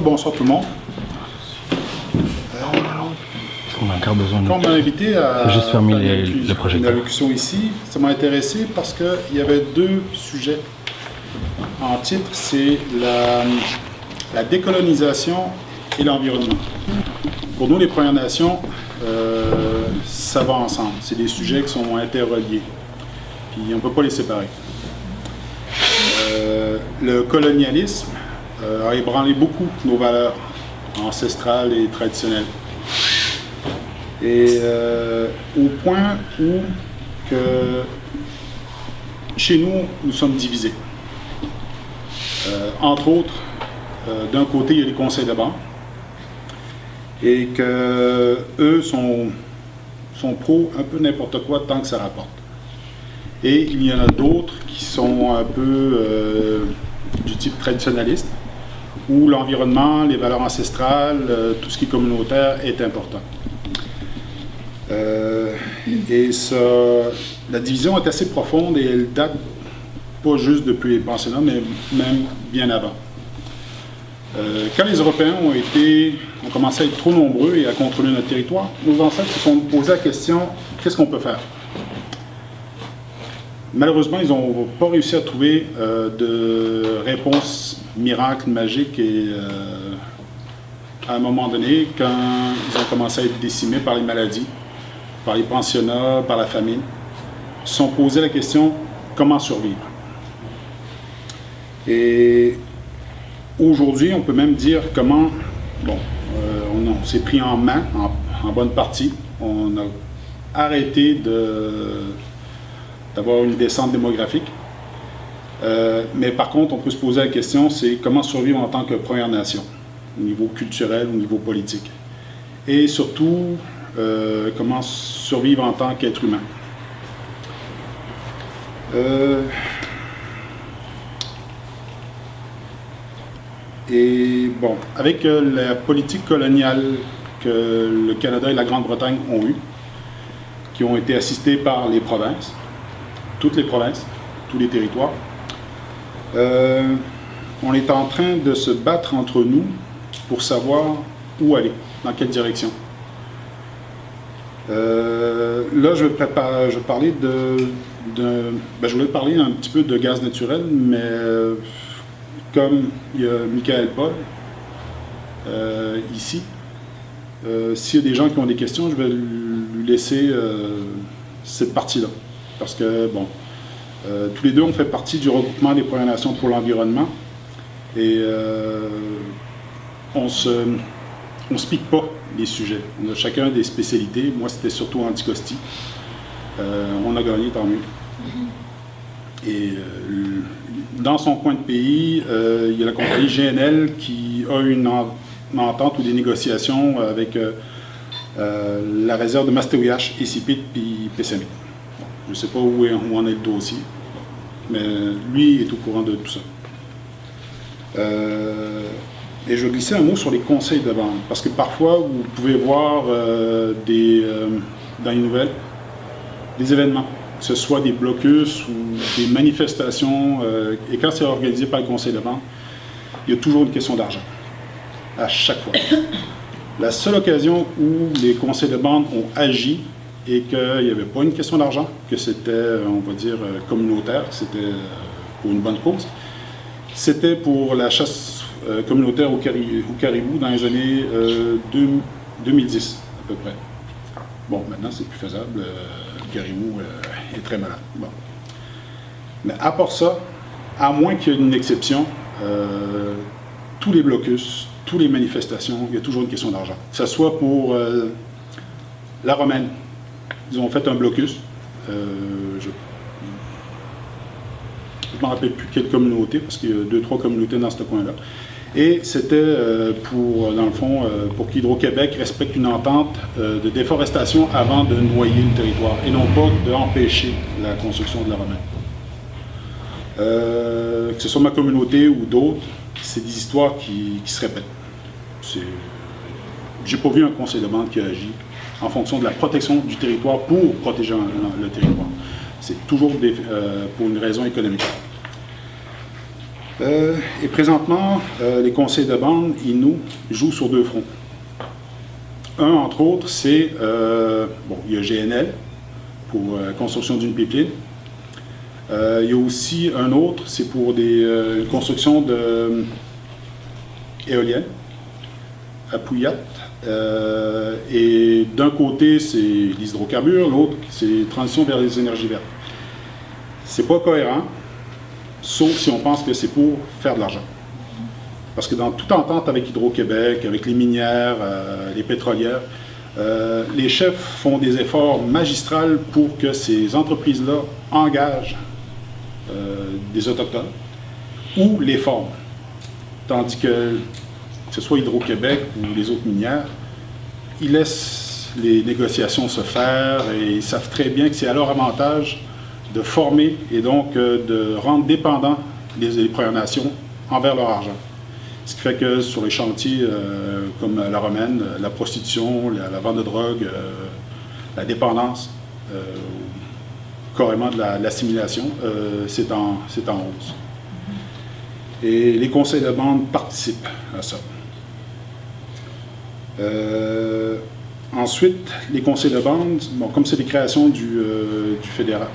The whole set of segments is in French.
bonsoir tout le monde. On a encore besoin de... Quand on m'a invité à juste faire fermer le une projecteur. allocution ici, ça m'a intéressé parce qu'il y avait deux sujets en titre. C'est la décolonisation et l'environnement. Pour nous, les Premières Nations, ça va ensemble. C'est des sujets qui sont interreliés. Puis on ne peut pas les séparer. Le colonialisme a ébranlé beaucoup nos valeurs ancestrales et traditionnelles. Et au point où que chez nous, nous sommes divisés. Entre autres, d'un côté, il y a les conseils de banque et que eux sont pro un peu n'importe quoi tant que ça rapporte. Et il y en a d'autres qui sont un peu du type traditionnaliste, où l'environnement, les valeurs ancestrales, tout ce qui est communautaire est important. Et la division est assez profonde et elle date pas juste depuis les pensionnats, mais même bien avant. Quand les Européens ont commencé à être trop nombreux et à contrôler notre territoire, nos ancêtres se sont posé la question, qu'est-ce qu'on peut faire? Malheureusement, ils n'ont pas réussi à trouver de réponse miracle, magique, et à un moment donné, quand ils ont commencé à être décimés par les maladies, par les pensionnats, par la famine, se sont posé la question, comment survivre? Et aujourd'hui, on peut même dire comment, on s'est pris en main, en bonne partie, on a arrêté d'avoir une descente démographique. Mais par contre, on peut se poser la question, c'est comment survivre en tant que Première Nation, au niveau culturel, au niveau politique. Et surtout, comment survivre en tant qu'être humain. Et bon, avec la politique coloniale que le Canada et la Grande-Bretagne ont eue, qui ont été assistés par les provinces, toutes les provinces, tous les territoires, on est en train de se battre entre nous pour savoir où aller, dans quelle direction. Là, je parlais je voulais parler un petit peu de gaz naturel, mais comme il y a Michael Paul ici, s'il y a des gens qui ont des questions, je vais lui laisser cette partie-là. Parce que, tous les deux, on fait partie du regroupement des Premières Nations pour l'environnement. Et on ne se pique pas les sujets. On a chacun des spécialités. Moi, c'était surtout Anticosti. On a gagné, tant mieux. Et dans son coin de pays, il y a la compagnie GNL qui a une entente ou des négociations avec la réserve de Mastéouiache, Issipit puis Pessamit. Je ne sais pas où en est le dossier, mais lui est au courant de tout ça. Et je vais glisser un mot sur les conseils de vente, parce que parfois, vous pouvez voir dans les nouvelles des événements, que ce soit des blocus ou des manifestations, et quand c'est organisé par le conseil de vente, il y a toujours une question d'argent, à chaque fois. La seule occasion où les conseils de bande ont agi et qu'il n'y avait pas une question d'argent, que c'était, on va dire, communautaire, c'était pour une bonne cause, c'était pour la chasse communautaire au caribou dans les années 2010, à peu près. Bon, maintenant, c'est plus faisable. Le caribou est très malade. Bon. Mais à part ça, à moins qu'il y ait une exception, tous les blocus, toutes les manifestations, il y a toujours une question d'argent. Que ce soit pour la Romaine, ils ont fait un blocus. Je ne me rappelle plus quelle communauté, parce qu'il y a 2-3 communautés dans ce coin-là. Et c'était dans le fond, pour qu'Hydro-Québec respecte une entente de déforestation avant de noyer le territoire, et non pas d'empêcher la construction de la Romaine. Que ce soit ma communauté ou d'autres, c'est des histoires qui se répètent. J'ai pas vu un conseil de bande qui agit en fonction de la protection du territoire pour protéger le territoire. C'est toujours pour une raison économique. Et présentement, les conseils de bande, Innu, jouent sur 2 fronts. Un, entre autres, c'est, il y a GNL pour la construction d'une pipeline. Il y a aussi un autre, c'est pour une construction d'éoliennes à Pouillat. Et d'un côté, c'est les hydrocarbures, l'autre, c'est transition vers les énergies vertes. C'est pas cohérent, sauf si on pense que c'est pour faire de l'argent. Parce que dans toute entente avec Hydro-Québec, avec les minières, les pétrolières, les chefs font des efforts magistraux pour que ces entreprises-là engagent des Autochtones ou les forment. Tandis que ce soit Hydro-Québec ou les autres minières, ils laissent les négociations se faire et ils savent très bien que c'est à leur avantage de former et donc de rendre dépendants les Premières Nations envers leur argent. Ce qui fait que sur les chantiers comme la Romaine, la prostitution, la vente de drogue, la dépendance, carrément de l'assimilation, c'est en hausse. Et les conseils de bande participent à ça. Ensuite, les conseils de bande, comme c'est des créations du fédéral,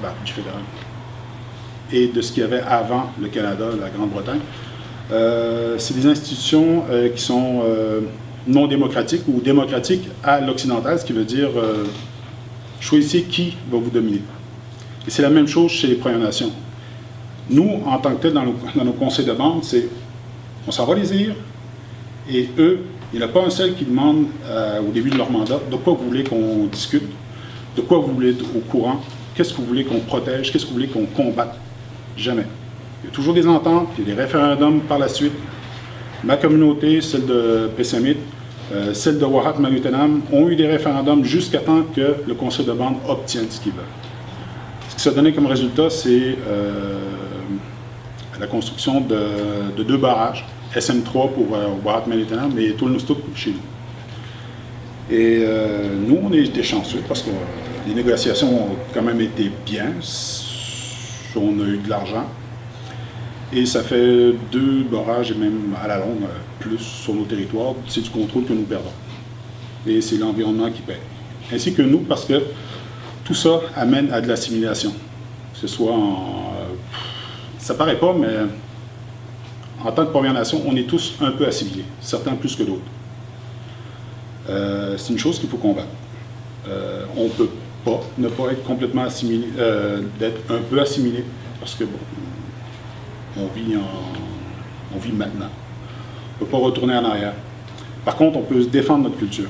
et de ce qu'il y avait avant le Canada, la Grande-Bretagne, c'est des institutions qui sont non démocratiques ou démocratiques à l'occidental, ce qui veut dire choisissez qui va vous dominer. Et c'est la même chose chez les Premières Nations. Nous, en tant que tel, dans nos conseils de bande, c'est on s'en va les élire, et eux, il n'y en a pas un seul qui demande au début de leur mandat de quoi vous voulez qu'on discute, de quoi vous voulez être au courant, qu'est-ce que vous voulez qu'on protège, qu'est-ce que vous voulez qu'on combatte. Jamais. Il y a toujours des ententes, il y a des référendums par la suite. Ma communauté, celle de Pessamit, celle de Wahat-Manutenam, ont eu des référendums jusqu'à temps que le conseil de bande obtienne ce qu'ils veulent. Ce qui s'est donné comme résultat, c'est la construction de 2 barrages, SM3 pour Wahat-Manutenam et Tulnustuk chez nous. Et nous, on a été chanceux parce que les négociations ont quand même été bien. On a eu de l'argent. Et ça fait 2 barrages et même à la longue plus sur nos territoires. C'est du contrôle que nous perdons. Et c'est l'environnement qui paie. Ainsi que nous, parce que tout ça amène à de l'assimilation. Que ce soit ça paraît pas, mais en tant que Première Nation, on est tous un peu assimilés, certains plus que d'autres. C'est une chose qu'il faut combattre. On ne peut pas ne pas être complètement assimilé, d'être un peu assimilé, parce que bon, on vit maintenant. On ne peut pas retourner en arrière. Par contre, on peut se défendre notre culture.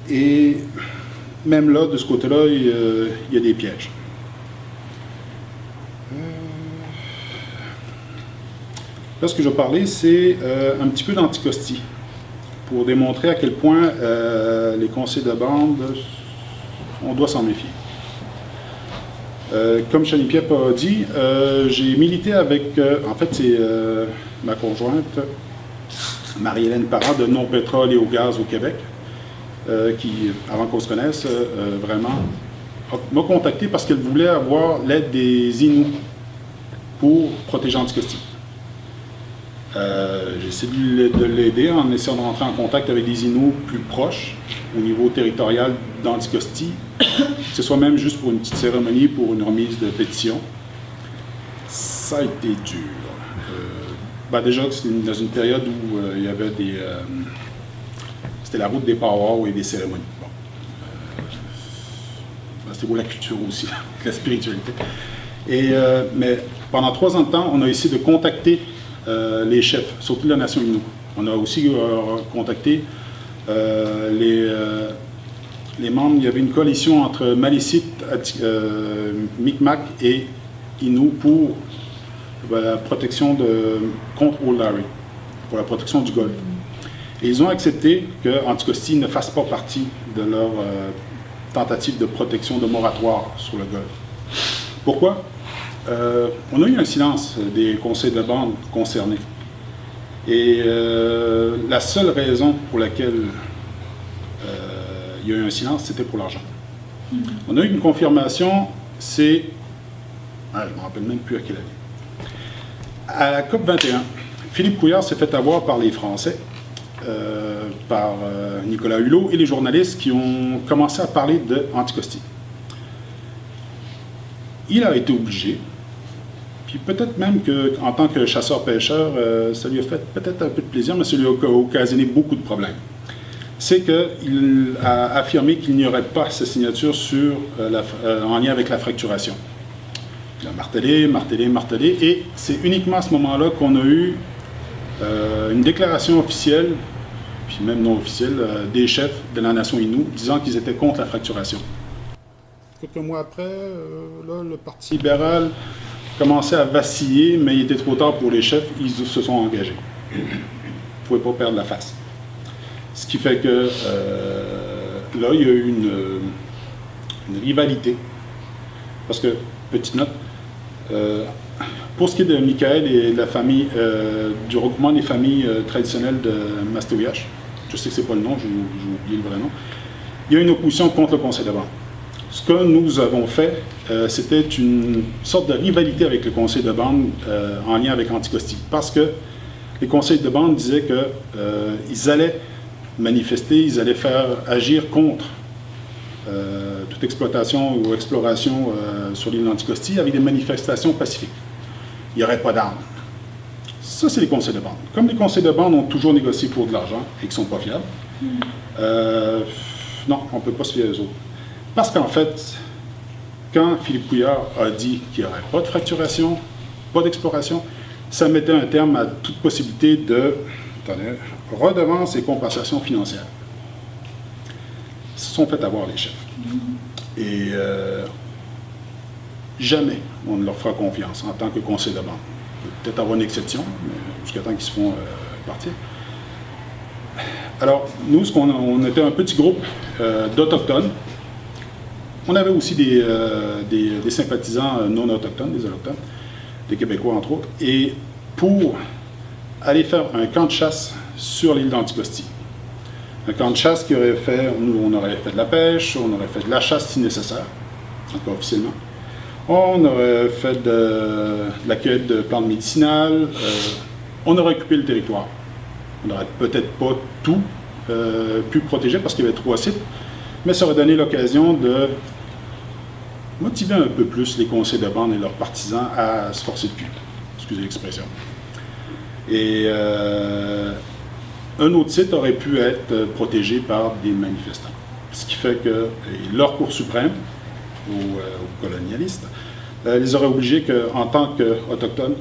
Et même là, de ce côté-là, il y a des pièges. Là, ce que je vais parler, c'est un petit peu d'anticostie, pour démontrer à quel point les conseils de bande, on doit s'en méfier. Comme Chanipiep a dit, j'ai milité avec, en fait, c'est ma conjointe, Marie-Hélène Parent, de Non Pétrole et au Gaz au Québec, qui, avant qu'on se connaisse, vraiment, m'a contacté parce qu'elle voulait avoir l'aide des Inuits pour protéger Anticosti. J'ai essayé de l'aider en essayant de rentrer en contact avec des Inuits plus proches au niveau territorial d'Anticosti, que ce soit même juste pour une petite cérémonie, pour une remise de pétition. Ça a été dur. Déjà, c'était dans une période où il y avait des... c'était la route des powwows et des cérémonies. Bon. C'était pour la culture aussi, la spiritualité. Mais pendant 3 ans de temps, on a essayé de contacter les chefs, surtout de la nation Innu. On a aussi contacté les membres. Il y avait une coalition entre Malécite, Micmac et Innu pour la protection contre Old Larry, pour la protection du Golfe. Et ils ont accepté que Anticosti ne fasse pas partie de leur tentative de protection de moratoire sur le Golfe. Pourquoi? On a eu un silence des conseils de bande concernés. Et la seule raison pour laquelle il y a eu un silence, c'était pour l'argent. On a eu une confirmation, c'est je ne me rappelle même plus à quelle année. À la COP 21, Philippe Couillard s'est fait avoir par les Français, par Nicolas Hulot et les journalistes qui ont commencé à parler d'Anticosti. Il a été obligé, puis peut-être même qu'en tant que chasseur-pêcheur, ça lui a fait peut-être un peu de plaisir, mais ça lui a occasionné beaucoup de problèmes. C'est qu'il a affirmé qu'il n'y aurait pas sa signature en lien avec la fracturation. Il a martelé, et c'est uniquement à ce moment-là qu'on a eu une déclaration officielle, puis même non officielle, des chefs de la nation Innu, disant qu'ils étaient contre la fracturation. Quelques mois après, là, le Parti libéral commençait à vaciller, mais il était trop tard pour les chefs, ils se sont engagés. Ils ne pouvaient pas perdre la face. Ce qui fait que là, il y a eu une rivalité. Parce que, petite note, pour ce qui est de Michael et de la famille, du regroupement des familles traditionnelles de Mastéouiache, je sais que ce n'est pas le nom, j'ai oublié le vrai nom, il y a une opposition contre le conseil de bande. Ce que nous avons fait, c'était une sorte de rivalité avec le conseil de bande en lien avec Anticosti. Parce que les conseils de bande disaient qu'ils allaient manifester, ils allaient faire agir contre toute exploitation ou exploration sur l'île d'Anticosti avec des manifestations pacifiques. Il n'y aurait pas d'armes. Ça, c'est les conseils de bande. Comme les conseils de bande ont toujours négocié pour de l'argent et qu'ils ne sont pas fiables, non, on ne peut pas se fier aux autres. Parce qu'en fait, quand Philippe Couillard a dit qu'il n'y aurait pas de fracturation, pas d'exploration, ça mettait un terme à toute possibilité de redevance et compensation financière. Ils se sont fait avoir les chefs. Et jamais on ne leur fera confiance en tant que conseil de bande. Peut-être avoir une exception, mais jusqu'à temps qu'ils se font partir. Alors, nous, on était un petit groupe d'Autochtones. On avait aussi des sympathisants non autochtones, des autochtones, des Québécois entre autres, et pour aller faire un camp de chasse sur l'île d'Anticosti. Un camp de chasse qui aurait fait, nous, on aurait fait de la pêche, on aurait fait de la chasse si nécessaire, encore officiellement. On aurait fait de la cueillette de plantes médicinales, on aurait occupé le territoire. On n'aurait peut-être pas tout pu protéger parce qu'il y avait 3 sites, mais ça aurait donné l'occasion de motiver un peu plus les conseils de bande et leurs partisans à se forcer le cul. Excusez l'expression. Et un autre site aurait pu être protégé par des manifestants. Ce qui fait que leur Cour suprême, aux colonialistes, les aurait obligés qu'en tant qu'Autochtones,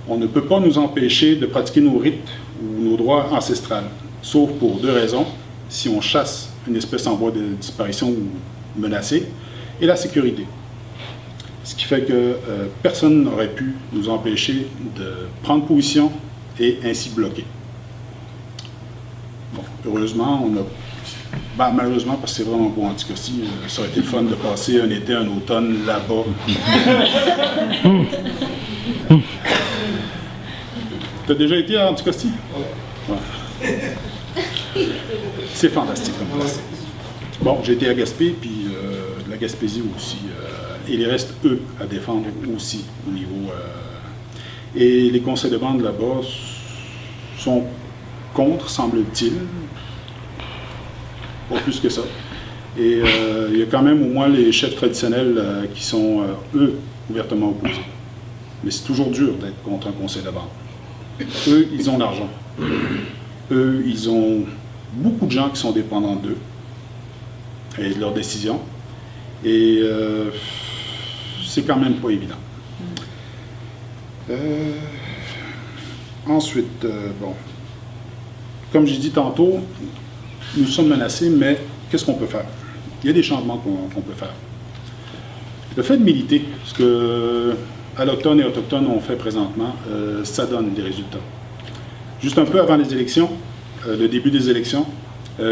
on ne peut pas nous empêcher de pratiquer nos rites ou nos droits ancestrales, sauf pour 2 raisons. Si on chasse une espèce en voie de disparition ou menacée, et la sécurité. Ce qui fait que personne n'aurait pu nous empêcher de prendre position et ainsi bloquer. Bon, heureusement, malheureusement, parce que c'est vraiment beau Anticosti, ça aurait été le fun de passer un été, un automne là-bas. T'as déjà été à Anticosti? Ouais. C'est fantastique comme place. Bon, j'ai été à Gaspé, puis de la Gaspésie aussi. Et il reste, eux, à défendre aussi au niveau... et les conseils de bande là-bas sont contre, semble-t-il. Pas plus que ça. Et il y a quand même au moins les chefs traditionnels qui sont, eux, ouvertement opposés. Mais c'est toujours dur d'être contre un conseil de bande. Eux, ils ont l'argent. Eux, ils ont beaucoup de gens qui sont dépendants d'eux et de leurs décisions. Et c'est quand même pas évident. Ensuite, bon, comme j'ai dit tantôt, nous sommes menacés, mais qu'est-ce qu'on peut faire? Il y a des changements qu'on peut faire. Le fait de militer, ce que Allochtones et Autochtones ont fait présentement, ça donne des résultats. Juste un peu avant les élections, le début des élections,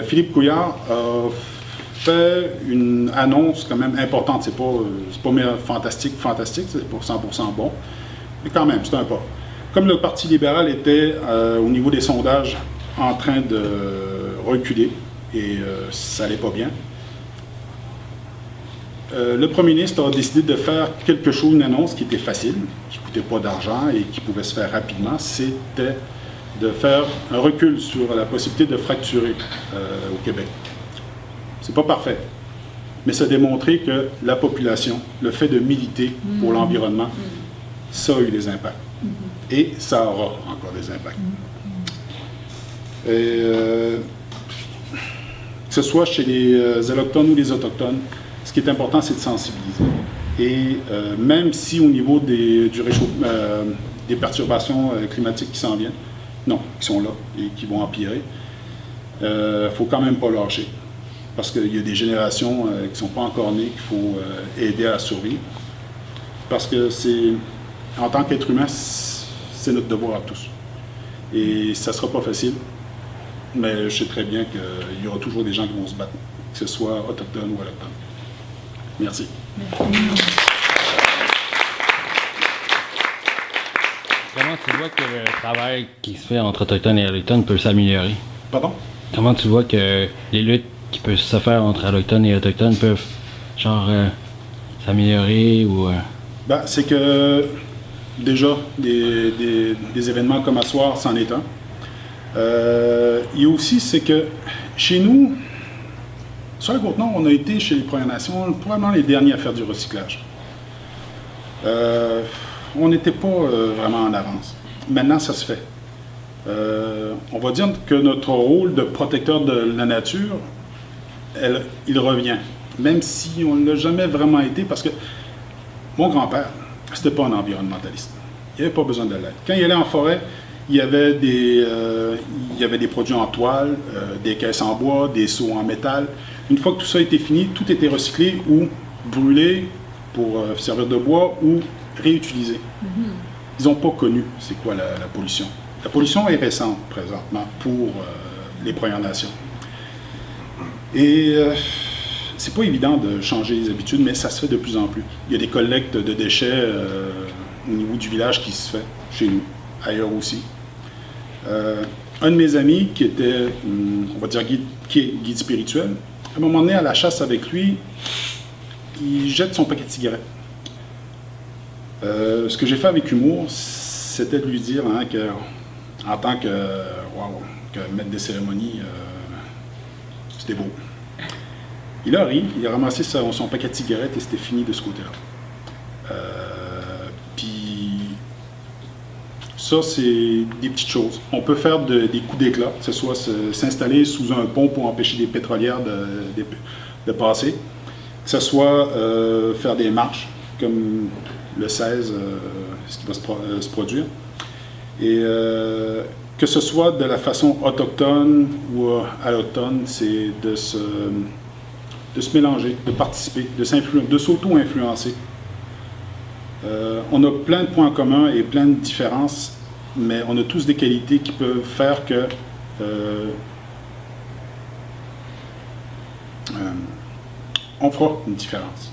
Philippe Couillard a fait une annonce quand même importante. C'est pas fantastique, c'est pour 100% bon, mais quand même, c'est un pas. Comme le Parti libéral était, au niveau des sondages, en train de reculer, et ça n'allait pas bien, le premier ministre a décidé de faire quelque chose, une annonce qui était facile, qui ne coûtait pas d'argent et qui pouvait se faire rapidement, c'était de faire un recul sur la possibilité de fracturer au Québec. C'est pas parfait, mais ça a démontré que la population, le fait de militer pour l'environnement, ça a eu des impacts. Et ça aura encore des impacts. Et, que ce soit chez les Allochtones ou les Autochtones, ce qui est important, c'est de sensibiliser. Et même si au niveau du réchauffement, des perturbations climatiques qui s'en viennent, qui sont là et qui vont empirer, il ne faut quand même pas lâcher. Parce qu'il y a des générations qui ne sont pas encore nées qu'il faut aider à survivre. Parce que en tant qu'être humain, c'est notre devoir à tous. Et ça ne sera pas facile, mais je sais très bien qu'il y aura toujours des gens qui vont se battre, que ce soit autochtones ou allochtones. Merci. Comment tu vois que le travail qui se fait entre autochtones et allochtones peut s'améliorer? Pardon? Comment tu vois que les luttes qui peuvent se faire entre allochtones et autochtones peuvent, s'améliorer ou... C'est que, déjà, des événements comme à soir, c'en est un. Il y a aussi, c'est que, chez nous, sur la Côte-Nord, on a été, chez les Premières Nations, probablement les derniers à faire du recyclage. On n'était pas vraiment en avance. Maintenant, ça se fait. On va dire que notre rôle de protecteur de la nature, il revient. Même si on ne l'a jamais vraiment été, parce que mon grand-père, c'était pas un environnementaliste. Il n'avait pas besoin de l'aide. Quand il allait en forêt, il y avait des produits en toile, des caisses en bois, des seaux en métal. Une fois que tout ça a été fini, tout était recyclé ou brûlé pour servir de bois ou réutilisé. Ils n'ont pas connu c'est quoi la pollution. La pollution est récente présentement pour les Premières Nations. Et c'est pas évident de changer les habitudes, mais ça se fait de plus en plus. Il y a des collectes de déchets au niveau du village qui se fait chez nous, ailleurs aussi. Un de mes amis qui était, on va dire, qui est guide spirituel, à un moment donné, à la chasse avec lui, il jette son paquet de cigarettes. Ce que j'ai fait avec humour, c'était de lui dire en tant que maître des cérémonies, c'était beau. Il arrive, il a ramassé son paquet de cigarettes et c'était fini de ce côté-là. Puis ça, c'est des petites choses. On peut faire des coups d'éclat, que ce soit s'installer sous un pont pour empêcher des pétrolières de passer, que ce soit faire des marches, comme le 16, ce qui va se produire, et que ce soit de la façon autochtone ou allochtone, c'est de se mélanger, de participer, de s'auto-influencer. On a plein de points communs et plein de différences, mais on a tous des qualités qui peuvent faire que on fera une différence.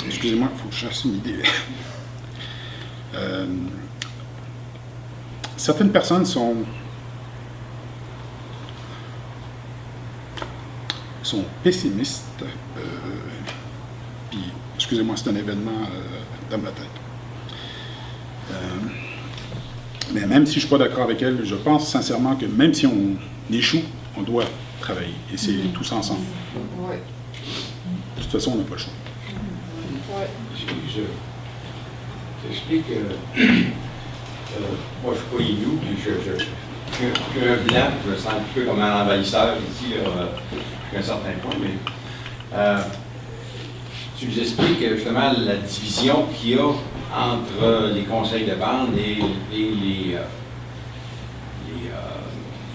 Excusez-moi, il faut que je cherche une idée. Certaines personnes sont pessimistes. Puis, excusez-moi, c'est un événement dans ma tête. Mais même si je ne suis pas d'accord avec elle, je pense sincèrement que même si on échoue, on doit travailler. Et c'est tous ensemble. Ouais. De toute façon, on n'a pas le choix. Ouais. Je t'explique, moi je suis pas inou, puis je suis un blanc, je me sens un peu comme un envahisseur ici, jusqu'à un certain point, mais tu nous expliques justement la division qu'il y a entre les conseils de bande et les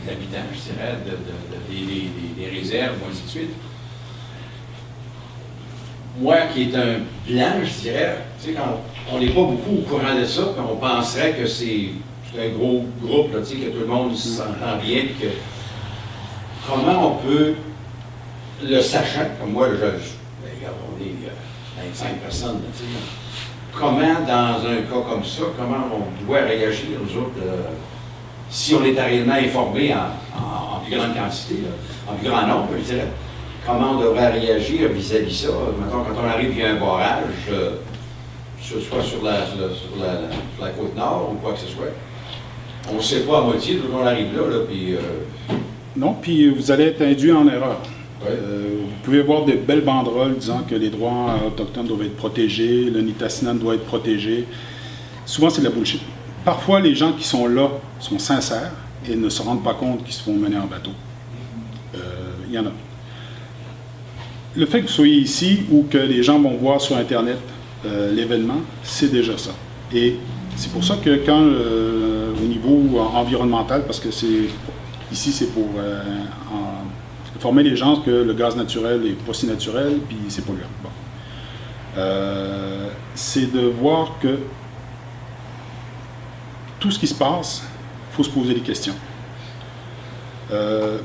habitants, je dirais, des réserves, ou ainsi de suite. Moi, qui est un blanc, je dirais, tu sais, quand on n'est pas beaucoup au courant de ça, puis on penserait que c'est un gros groupe, là, tu sais, que tout le monde s'entend bien, puis que comment on peut, le sachant, comme moi, regarde, on est 25 personnes, là, tu sais, comment, dans un cas comme ça, comment on doit réagir, nous autres, si on est réellement informé en plus grande quantité, là, en plus grand nombre, je dirais. Comment on devrait réagir vis-à-vis ça? Mettons, quand on arrive via un barrage, soit sur la côte nord ou quoi que ce soit. On ne sait pas à moitié d'où on arrive là, puis... Non, puis vous allez être induit en erreur. Ouais. Vous pouvez voir des belles banderoles disant que les droits autochtones doivent être protégés, le Nitassinan doit être protégé. Souvent, c'est de la bullshit. Parfois, les gens qui sont là sont sincères et ne se rendent pas compte qu'ils se font mener en bateau. Il y en a. Le fait que vous soyez ici ou que les gens vont voir sur Internet l'événement, c'est déjà ça. Et c'est pour ça que quand, au niveau environnemental, parce que ici c'est pour informer les gens que le gaz naturel n'est pas si naturel, puis c'est polluant. Bon. C'est de voir que tout ce qui se passe, il faut se poser des questions.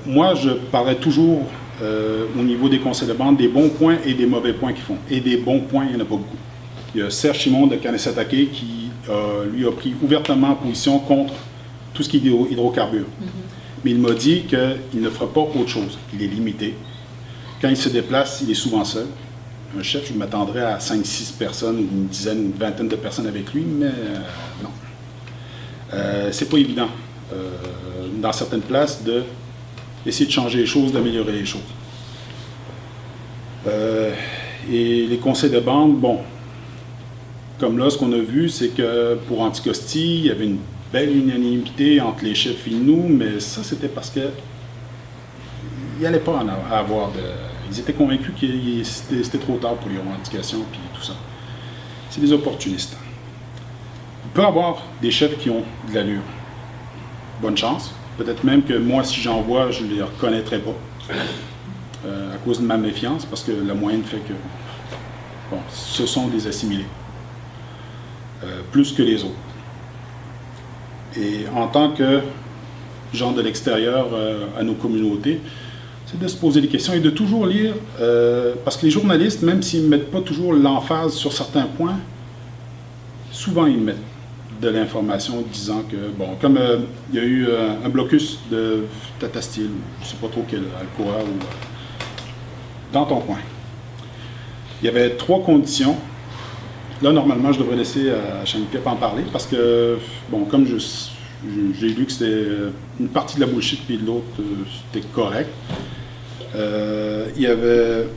Moi, je parlais toujours au niveau des conseils de bande des bons points et des mauvais points qu'ils font. Et des bons points, il n'y en a pas beaucoup. Il y a Serge Chimon de Kanesatake qui, lui, a pris ouvertement position contre tout ce qui est hydrocarbures. Mais il m'a dit qu'il ne fera pas autre chose. Il est limité. Quand il se déplace, il est souvent seul. Un chef, je m'attendrais à 5-6 personnes, une dizaine, une vingtaine de personnes avec lui, mais non. C'est pas évident, dans certaines places, d'essayer de changer les choses, d'améliorer les choses. Et les conseils de bande, bon, comme là, ce qu'on a vu, c'est que pour Anticosti, il y avait une belle unanimité entre les chefs et nous, mais ça, c'était parce que il n'allait pas en avoir de... Ils étaient convaincus que c'était trop tard pour les revendications puis tout ça. C'est des opportunistes. Il peut y avoir des chefs qui ont de l'allure. Bonne chance. Peut-être même que moi, si j'en vois, je ne les reconnaîtrais pas. À cause de ma méfiance, parce que la moyenne fait que... Bon, ce sont des assimilés. Plus que les autres. Et en tant que gens de l'extérieur à nos communautés, c'est de se poser des questions et de toujours lire, parce que les journalistes, même s'ils ne mettent pas toujours l'emphase sur certains points, souvent ils mettent de l'information disant que, bon, comme il y a eu un blocus de Tatastil, je ne sais pas trop quel, Alcoa, ou dans ton coin. Il y avait 3 conditions. Là, normalement, je devrais laisser à Shane-Pip en parler, parce que, bon, comme j'ai lu que c'était une partie de la bullshit, puis l'autre, c'était correct. Il y avait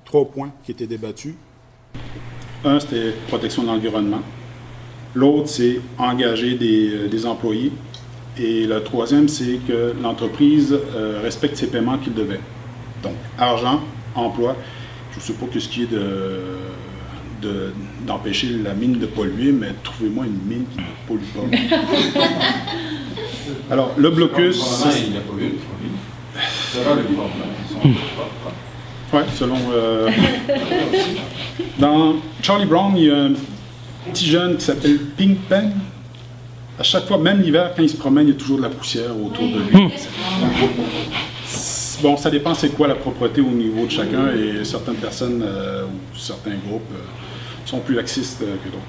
3 points qui étaient débattus. Un, c'était protection de l'environnement. L'autre, c'est engager des employés. Et le troisième, c'est que l'entreprise respecte ses paiements qu'il devait. Donc, argent, emploi. Je ne sais pas ce qui est d'empêcher la mine de polluer, mais trouvez-moi une mine qui ne pollue pas. Alors, le blocus... Il n'a pas eu. Oui, selon... Dans Charlie Brown, il y a un petit jeune qui s'appelle Pink Pen. À chaque fois, même l'hiver, quand il se promène, il y a toujours de la poussière autour de lui. Bon, ça dépend c'est quoi la propreté au niveau de chacun, et certaines personnes ou certains groupes sont plus laxistes que d'autres.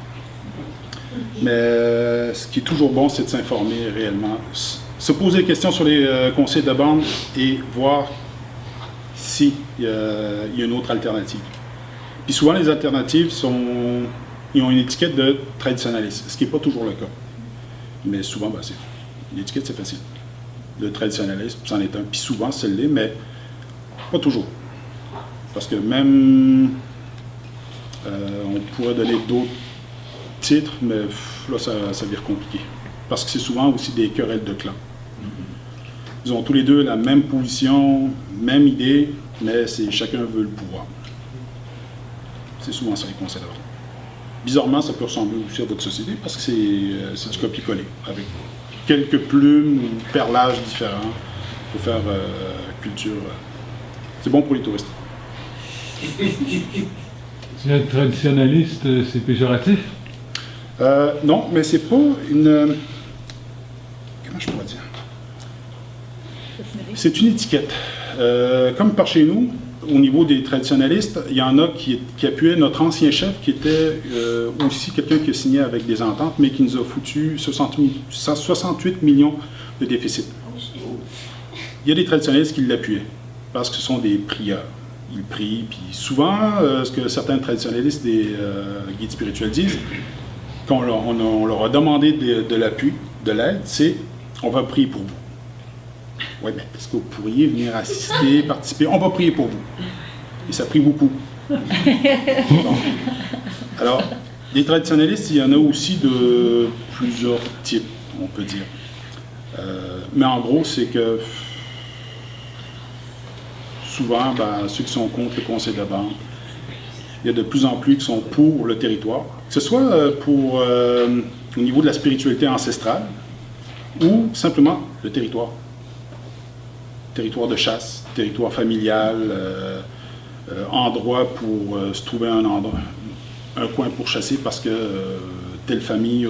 Mais ce qui est toujours bon, c'est de s'informer réellement. Se poser des questions sur les conseils de bande et voir s'il y a une autre alternative. Puis souvent, les alternatives ils ont une étiquette de traditionnaliste, ce qui n'est pas toujours le cas. Mais souvent, ben, l'étiquette, c'est facile. Le traditionnalisme, c'en est un. Puis souvent, c'est l'est, mais pas toujours. Parce que même, on pourrait donner d'autres titres, mais là, ça devient compliqué. Parce que c'est souvent aussi des querelles de clans. Ils ont tous les deux la même position, même idée, mais chacun veut le pouvoir. C'est souvent ça, les conseils de bande. Bizarrement, ça peut ressembler aussi à votre société, parce que c'est du copier-coller, avec quelques plumes ou perlages différents pour faire culture. C'est bon pour les touristes. Être traditionnaliste, c'est péjoratif? Non, mais c'est pas une... Comment je pourrais dire? C'est une étiquette. Comme par chez nous, au niveau des traditionnalistes, il y en a qui appuyaient notre ancien chef, qui était aussi quelqu'un qui a signé avec des ententes, mais qui nous a foutu 68 millions de déficit. il y a des traditionnalistes qui l'appuyaient, parce que ce sont des prieurs. Ils prient, puis souvent, ce que certains traditionnalistes des guides spirituels disent, quand on leur a demandé de l'appui, de l'aide, c'est « on va prier pour vous ». Oui, mais est-ce que vous pourriez venir assister, participer? On va prier pour vous. Et ça prie beaucoup. Bon. Alors, des traditionnalistes, il y en a aussi de plusieurs types, on peut dire. Mais en gros, c'est que souvent, ceux qui sont contre le conseil de bande, il y a de plus en plus qui sont pour le territoire, que ce soit au niveau de la spiritualité ancestrale ou simplement le territoire. Territoire de chasse, territoire familial, endroit pour se trouver un coin pour chasser parce que telle famille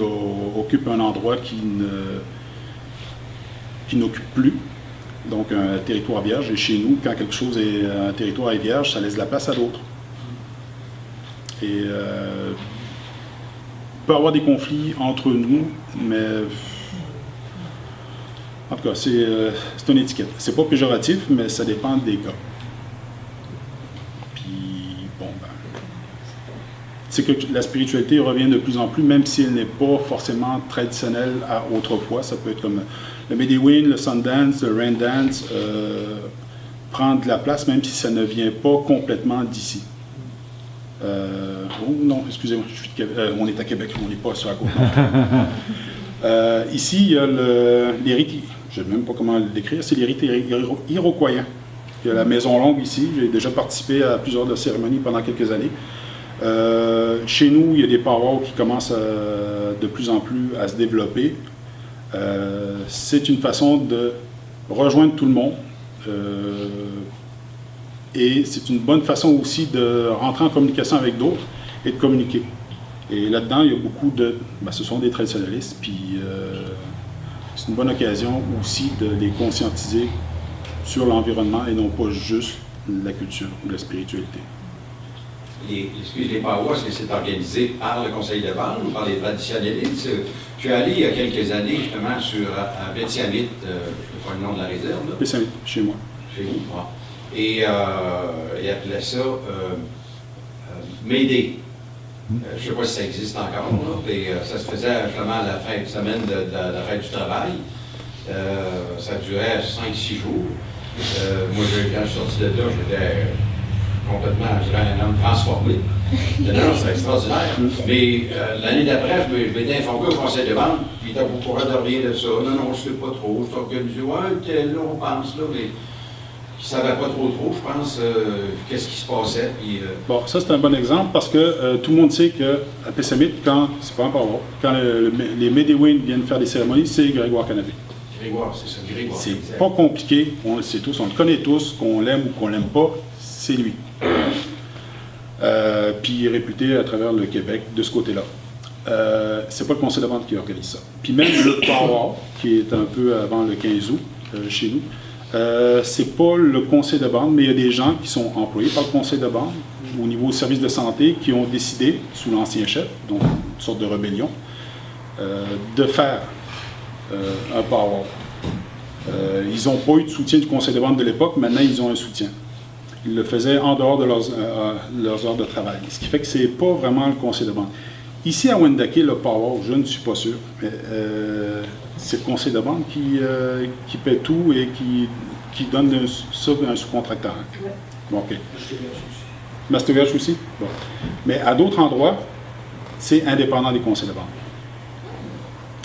occupe un endroit qui n'occupe plus. Donc un territoire vierge. Et chez nous, quand quelque chose est un territoire est vierge, ça laisse de la place à d'autres. Et il peut y avoir des conflits entre nous, mais en tout cas, c'est une étiquette. C'est pas péjoratif, mais ça dépend des cas. Puis, bon, c'est que la spiritualité revient de plus en plus, même si elle n'est pas forcément traditionnelle à autrefois. Ça peut être comme le Medewin, le Sundance, le Rain Dance, prend de la place, même si ça ne vient pas complètement d'ici. Oh non, excusez-moi, on est à Québec, on n'est pas sur la côte nord. Ici, il y a les rites, je ne sais même pas comment le décrire, c'est les rites iroquoiens. Il y a la Maison Longue ici, j'ai déjà participé à plusieurs de cérémonies pendant quelques années. Chez nous, il y a des powwows qui commencent de plus en plus à se développer. C'est une façon de rejoindre tout le monde. Et c'est une bonne façon aussi de rentrer en communication avec d'autres et de communiquer. Et là-dedans, il y a beaucoup de... ce sont des traditionnalistes, puis c'est une bonne occasion aussi de les conscientiser sur l'environnement et non pas juste la culture ou la spiritualité. Les powwows, est-ce que c'est organisé par le conseil de bande ou par les traditionnalistes? Je suis allé il y a quelques années justement à Bétiamite, je ne sais pas le nom de la réserve. Bétiamite, chez moi. Chez vous, ouais. Et ils appelaient ça Médée. Je ne sais pas si ça existe encore, là, mais ça se faisait justement à la fin de semaine de la fête du travail. Ça durait 5-6 jours. Moi, quand je suis sorti de là, j'étais complètement, je dirais, un homme transformé. Non, c'est extraordinaire. Mais l'année d'après, je m'étais informé au conseil de bande, puis il était au courant de rien de ça. Non, je ne sais pas trop. Je suis organisé, ouais, là, on pense, là, mais qui ne savaient pas trop, je pense, qu'est-ce qui se passait. Puis, Bon, ça c'est un bon exemple parce que tout le monde sait qu'à Pessamit, c'est pas encore quand les Medewin viennent faire des cérémonies, c'est Grégoire Canapé. Grégoire, c'est ça, Grégoire. C'est pas compliqué, on le sait tous, on le connaît tous, qu'on l'aime ou qu'on l'aime pas, c'est lui. Puis il est réputé à travers le Québec de ce côté-là. C'est pas le conseil de bande qui organise ça. Puis même le powwow, qui est un peu avant le 15 août chez nous, c'est pas le conseil de bande, mais il y a des gens qui sont employés par le conseil de bande au niveau service de santé qui ont décidé, sous l'ancien chef, donc une sorte de rébellion, de faire un powwow. Ils n'ont pas eu de soutien du conseil de bande de l'époque, maintenant ils ont un soutien. Ils le faisaient en dehors de leurs heures de travail, ce qui fait que c'est pas vraiment le conseil de bande. Ici à Wendake, le powwow, je ne suis pas sûr, mais c'est le conseil de bande qui paie tout et qui donne ça à un sous-contracteur. Oui. Bon, OK. Mastéverge aussi? Bon. Mais à d'autres endroits, c'est indépendant des conseils de bande.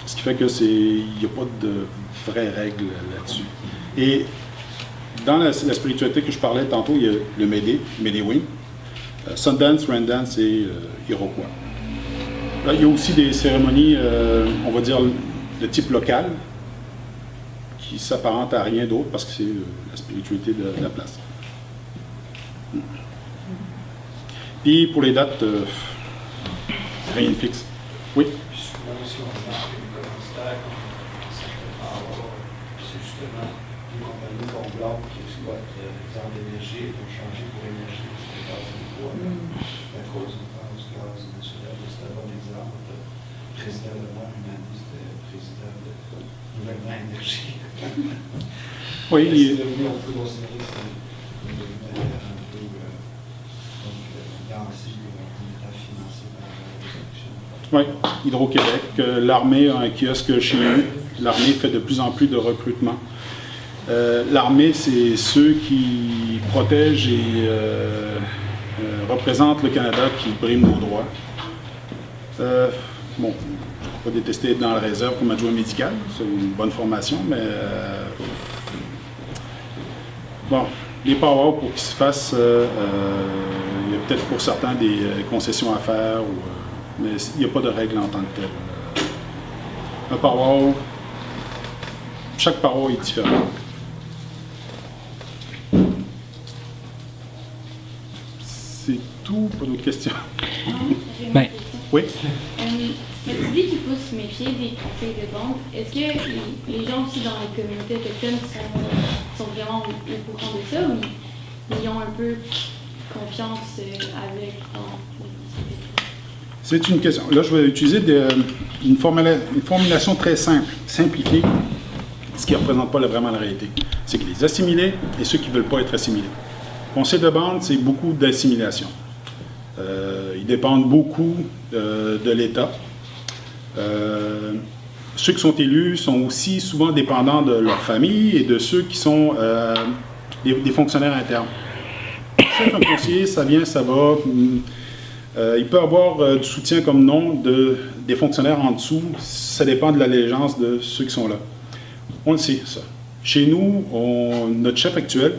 Ce qui fait que il n'y a pas de vraies règles là-dessus. Et dans la spiritualité que je parlais tantôt, il y a le Medewin, Sundance, Rain Dance et Iroquois. Là, il y a aussi des cérémonies, on va dire, de type local, qui s'apparentent à rien d'autre parce que c'est la spiritualité de la place. Puis pour les dates, rien de fixe. Oui? Souvent, si on remarque que les commanditaires, c'est justement des compagnies qu'on bloque qui exploitent l'exemple d'énergie et vont changer pour énergie, c'est gaz et bois. À cause du gaz naturel, c'est un bon exemple. président de moi, une année, c'était président de Gouvernement Énergie. Oui, C'est devenu, on peut considérer que c'est devenu un peu dansé, on est financé par la destruction. oui, Hydro-Québec, l'armée a un kiosque chez nous. L'armée fait de plus en plus de recrutement. L'armée, c'est ceux qui protègent et représentent le Canada, qui briment nos droits. Bon, je ne vais pas détester être dans la réserve comme adjoint médical, c'est une bonne formation, mais bon, les power pour qu'ils se fassent, il y a peut-être pour certains des concessions à faire, mais il n'y a pas de règle en tant que telle. Un power, chaque power est différent. C'est tout, pas d'autres questions. J'ai une Ben, question. Oui? Mais tu dis qu'il faut se méfier des conseils de bande. Est-ce que les gens aussi dans les communautés autochtones sont vraiment au courant de ça ou ils ont un peu confiance avec C'est une question. Là, je vais utiliser une formulation très simple, simplifiée, ce qui ne représente pas vraiment la réalité. C'est que les assimilés et ceux qui ne veulent pas être assimilés. Conseil de bande, c'est beaucoup d'assimilation. Ils dépendent beaucoup de l'État. Ceux qui sont élus sont aussi souvent dépendants de leur famille et de ceux qui sont des fonctionnaires internes. Chef un conseiller, ça vient, ça va. Il peut avoir du soutien comme nom des fonctionnaires en dessous. Ça dépend de l'allégeance de ceux qui sont là. On le sait, ça. Chez nous, notre chef actuel,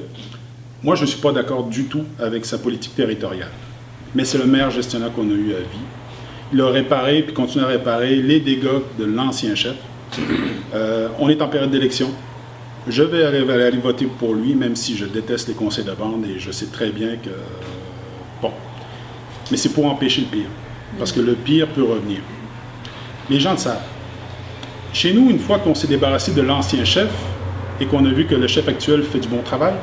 moi, je ne suis pas d'accord du tout avec sa politique territoriale. Mais c'est le meilleur gestionnaire qu'on a eu à vie. Il a réparé, puis continue à réparer, les dégâts de l'ancien chef. On est en période d'élection. Je vais aller voter pour lui, même si je déteste les conseils de bande et je sais très bien que... Bon. Mais c'est pour empêcher le pire. Parce que le pire peut revenir. Les gens le savent. Chez nous, une fois qu'on s'est débarrassé de l'ancien chef et qu'on a vu que le chef actuel fait du bon travail,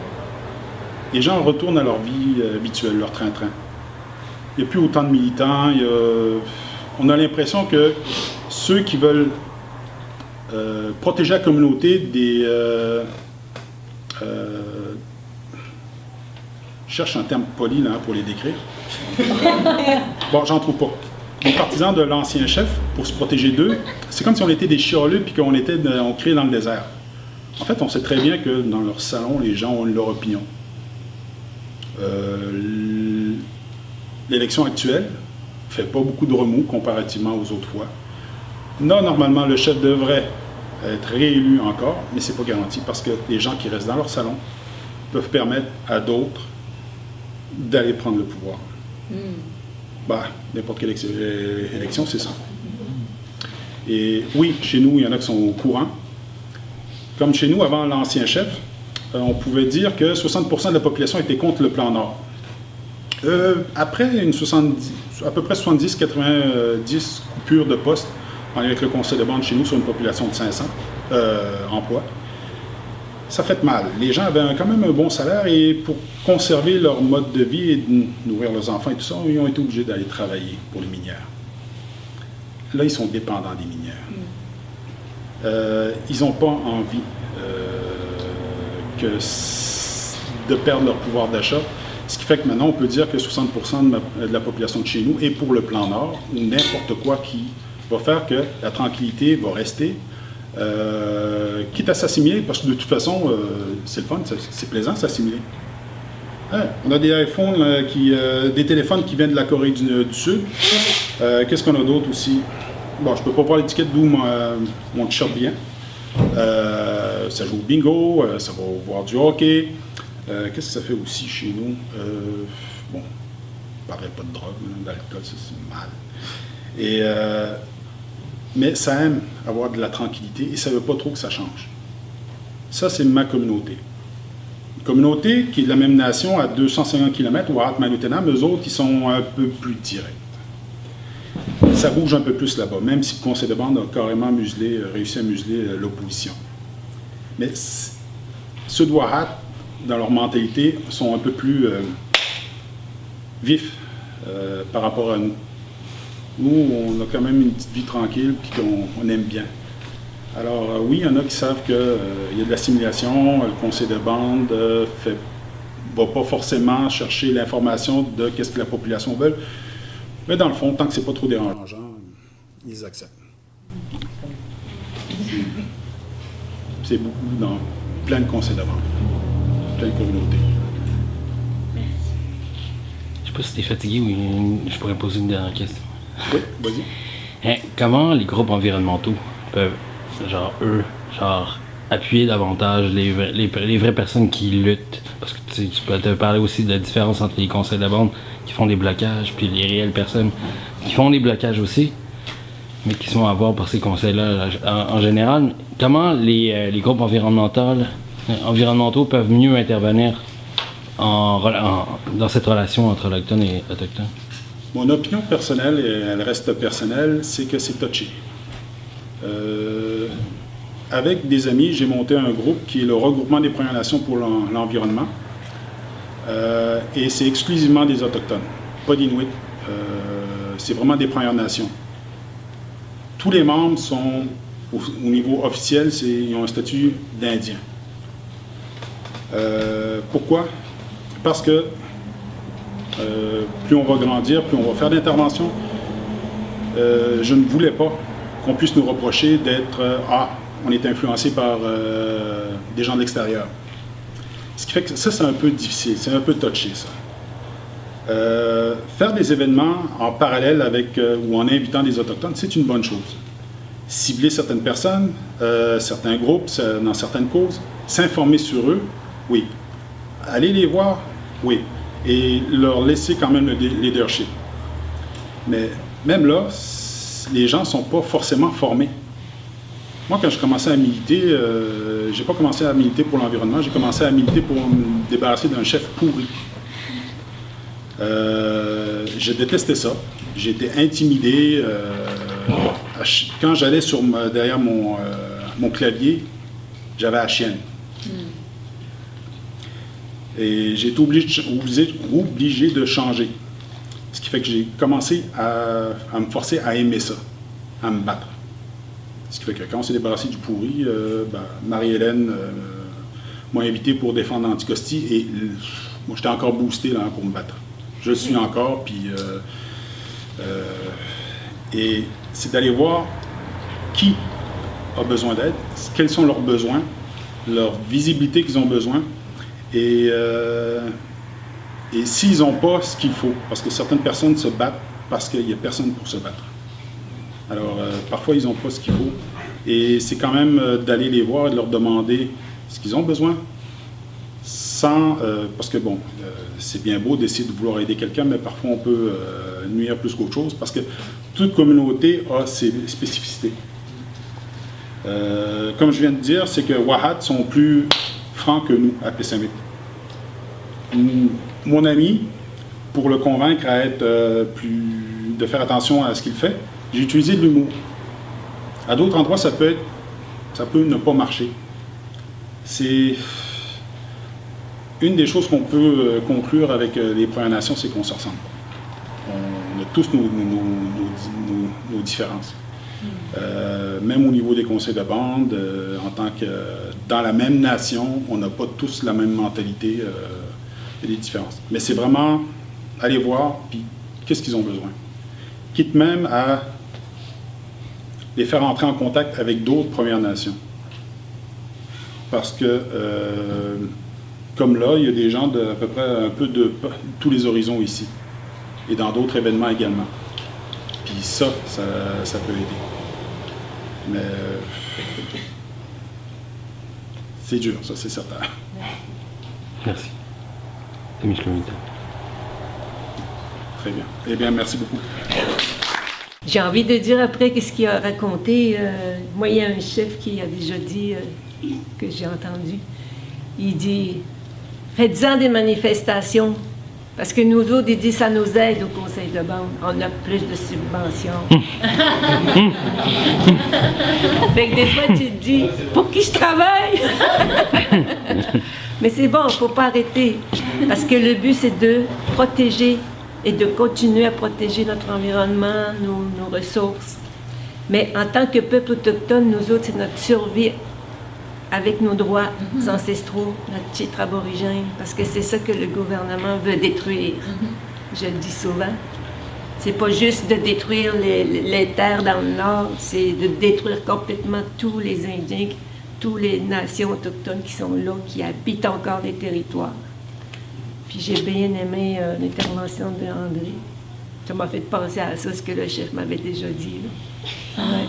les gens retournent à leur vie habituelle, leur train-train. Il n'y a plus autant de militants. On a l'impression que ceux qui veulent protéger la communauté des... je cherche un terme poli là, pour les décrire. Bon, j'en trouve pas. Les partisans de l'ancien chef, pour se protéger d'eux, c'est comme si on était des chialeux puis qu'on criait dans le désert. En fait, on sait très bien que dans leur salon, les gens ont leur opinion. L'élection actuelle ne fait pas beaucoup de remous comparativement aux autres fois. Là, normalement, le chef devrait être réélu encore, mais ce n'est pas garanti parce que les gens qui restent dans leur salon peuvent permettre à d'autres d'aller prendre le pouvoir. Bah, n'importe quelle élection, c'est ça. Et oui, chez nous, il y en a qui sont au courant. Comme chez nous, avant l'ancien chef, on pouvait dire que 60% de la population était contre le plan Nord. Après à peu près 70-90 coupures de postes, avec le conseil de bande chez nous sur une population de 500 emplois, ça fait mal. Les gens avaient quand même un bon salaire et pour conserver leur mode de vie et de nourrir leurs enfants et tout ça, ils ont été obligés d'aller travailler pour les minières. Là, ils sont dépendants des minières. Ils n'ont pas envie de perdre leur pouvoir d'achat. Ce qui fait que maintenant, on peut dire que 60% de la population de chez nous est pour le plan Nord, ou n'importe quoi qui va faire que la tranquillité va rester, quitte à s'assimiler, parce que de toute façon, c'est le fun, c'est plaisant de s'assimiler. Hein? On a des iPhones, des téléphones qui viennent de la Corée du Sud. Qu'est-ce qu'on a d'autre aussi? Bon, je ne peux pas voir l'étiquette d'où mon t-shirt vient. Ça joue au bingo, ça va voir du hockey. Qu'est-ce que ça fait aussi chez nous? Bon, je ne parlerai pas de drogue, d'alcool, ça c'est mal. Mais ça aime avoir de la tranquillité et ça ne veut pas trop que ça change. Ça, c'est ma communauté. Une communauté qui est de la même nation à 250 km, ou à Atman-Lutenam, eux autres, ils sont un peu plus directs. Ça bouge un peu plus là-bas, même si le conseil de bande a carrément réussi à museler l'opposition. Mais ceux de Wahat, dans leur mentalité, sont un peu plus vifs par rapport à nous. Nous, on a quand même une petite vie tranquille puis qu'on aime bien. Alors oui, il y en a qui savent qu'il y a de l'assimilation, le conseil de bande ne va pas forcément chercher l'information de qu'est-ce que la population veut. Mais dans le fond, tant que c'est pas trop dérangeant, ils acceptent. C'est beaucoup dans plein de conseils de bande, plein de communautés. Je sais pas si t'es fatigué ou je pourrais poser une dernière question. Oui, vas-y. Hein, comment les groupes environnementaux peuvent, appuyer davantage les vraies personnes qui luttent? Parce que tu peux te parler aussi de la différence entre les conseils de bande qui font des blocages, puis les réelles personnes qui font des blocages aussi, mais qui sont à voir par ces conseils-là en général. Comment les groupes environnementaux peuvent mieux intervenir dans cette relation entre Autochtones et Autochtones? Mon opinion personnelle, et elle reste personnelle, c'est que c'est touché. Avec des amis, j'ai monté un groupe qui est le regroupement des Premières Nations pour l'environnement. Et c'est exclusivement des Autochtones, pas d'Inuits. C'est vraiment des Premières Nations. Tous les membres sont, au niveau officiel, ils ont un statut d'Indien. Pourquoi? Parce que plus on va grandir, plus on va faire d'interventions. Je ne voulais pas qu'on puisse nous reprocher d'être on est influencé par des gens de l'extérieur. Ce qui fait que ça, c'est un peu difficile, c'est un peu touché, ça. Faire des événements en parallèle avec ou en invitant des Autochtones, c'est une bonne chose. Cibler certaines personnes, certains groupes, dans certaines causes, s'informer sur eux, oui. Aller les voir, oui. Et leur laisser quand même le leadership. Mais même là, les gens ne sont pas forcément formés. Moi, quand je commençais à militer, je n'ai pas commencé à militer pour l'environnement, j'ai commencé à militer pour me débarrasser d'un chef pourri. Je détestais ça. J'ai été intimidé. Quand j'allais derrière mon clavier, j'avais la chienne. Et j'ai été obligé de changer. Ce qui fait que j'ai commencé à me forcer à aimer ça, à me battre. Ce qui fait que quand on s'est débarrassé du pourri, Marie-Hélène m'a invité pour défendre Anticosti et moi j'étais encore boosté là, pour me battre. Je le suis encore, puis et c'est d'aller voir qui a besoin d'aide, quels sont leurs besoins, leur visibilité qu'ils ont besoin, et s'ils n'ont pas ce qu'il faut, parce que certaines personnes se battent parce qu'il n'y a personne pour se battre. Alors, parfois, ils n'ont pas ce qu'il faut. Et c'est quand même d'aller les voir et de leur demander ce qu'ils ont besoin. Parce que, bon, c'est bien beau d'essayer de vouloir aider quelqu'un, mais parfois, on peut nuire plus qu'autre chose, parce que toute communauté a ses spécificités. Comme je viens de dire, c'est que Wahad sont plus francs que nous, à Pessamit. Mon ami, pour le convaincre à être de faire attention à ce qu'il fait, j'ai utilisé de l'humour. À d'autres endroits, ça peut ne pas marcher. C'est une des choses qu'on peut conclure avec les Premières Nations, c'est qu'on se ressemble. On a tous nos différences. Même au niveau des conseils de bande, en tant que dans la même nation, on n'a pas tous la même mentalité. Il y a des différences. Mais c'est vraiment aller voir, puis qu'est-ce qu'ils ont besoin. Quitte même à les faire entrer en contact avec d'autres Premières Nations. Parce que, comme là, il y a des gens de à peu près un peu de tous les horizons ici. Et dans d'autres événements également. Puis ça peut aider. Mais c'est dur, ça, c'est certain. Merci. C'est Michel Winter. Très bien. Eh bien, merci beaucoup. J'ai envie de dire après qu'est-ce qu'il a raconté. Moi, il y a un chef qui a déjà dit, que j'ai entendu, il dit « Faites-en des manifestations, parce que nous autres, il dit ça nous aide au conseil de bande. On a plus de subventions. » Fait que des fois, tu te dis « Pour qui je travaille? » Mais c'est bon, il ne faut pas arrêter, parce que le but, c'est de protéger et de continuer à protéger notre environnement, nos ressources. Mais en tant que peuple autochtone, nous autres, c'est notre survie avec nos droits ancestraux, notre titre aborigène, parce que c'est ça que le gouvernement veut détruire. Je le dis souvent. C'est pas juste de détruire les terres dans le nord, c'est de détruire complètement tous les Indiens, toutes les nations autochtones qui sont là, qui habitent encore les territoires. Puis j'ai bien aimé l'intervention de André. Ça m'a fait penser à ça, ce que le chef m'avait déjà dit. Là. Ouais.